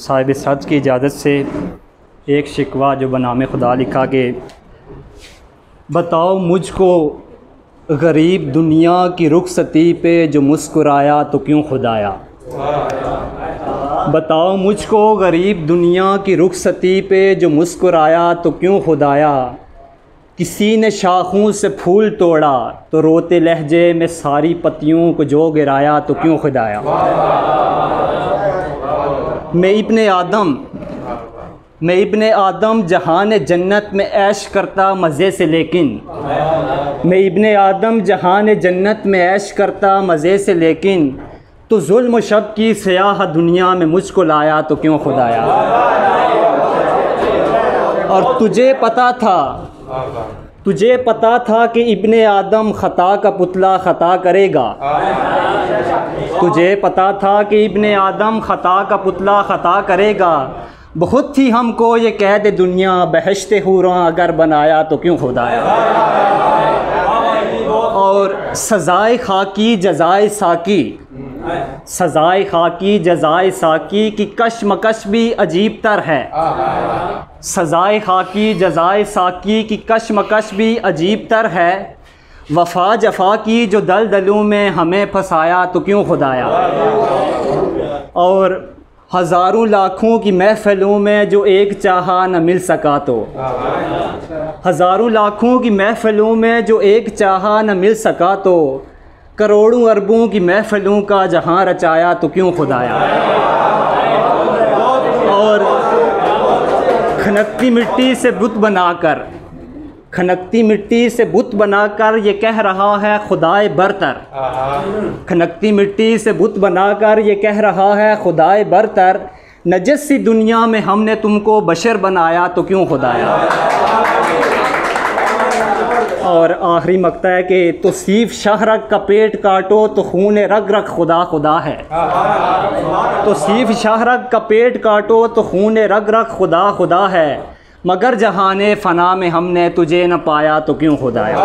साहिब सद की इजाज़त से एक शिकवा जो बनामे खुदा लिखा कि बताओ मुझको गरीब दुनिया की रुखसती पे जो मुस्कुराया तो क्यों खुदाया। बताओ मुझको गरीब दुनिया की रुखसती पे जो मुस्कुराया तो क्यों खुदाया। किसी ने शाखों से फूल तोड़ा तो रोते लहजे में सारी पत्तियों को जो गिराया तो क्यों खुदाया। मैं इब्ने आदम जहान जन्नत में ऐश करता मज़े से, लेकिन मैं इब्ने आदम जहान जन्नत में ऐश करता मज़े से, लेकिन तो जुल्म शब की सयाह दुनिया में मुझको लाया तो क्यों खुदाया। और तुझे पता था कि इब्ने आदम ख़ता का पुतला ख़ता करेगा। तुझे पता था कि इब्ने आदम ख़ता का पुतला ख़ता करेगा। बहुत थी हमको ये कैद दुनिया, बहश्ते हूरों अगर बनाया तो क्यों खुदाया। और सज़ाए खाकी जज़ाए साकी की कशमकश भी अजीब तर है। सज़ाए खाकी जज़ाए साकी की कशमकश भी अजीब तर है। वफ़ा जफ़ा की जो दलदलों में हमें फंसाया तो क्यों खुदाया। और हज़ारों लाखों की महफ़िलों में जो एक चाहा न मिल सका तो, हज़ारों लाखों की महफ़िलों में जो एक चाहा न मिल सका तो, करोड़ों अरबों की महफ़िलों का जहां रचाया तो क्यों खुदाया। और खनकती मिट्टी से बुत बनाकर ये कह रहा है खुदाए बरतर। खनकती मिट्टी से बुत बनाकर ये कह रहा है खुदाए बरतर। नजस सी दुनिया में हमने तुमको बशर बनाया तो क्यों खुदाया। और आखिरी मक्ता है कि तो सीफ शाहरग का पेट काटो तो खून रग रग खुदा खुदा है। तो सीफ शाहरग का पेट काटो तो खून रग रग खुदा खुदा है। मगर जहाने फ़ना में हमने तुझे न पाया तो क्यों खुदाया।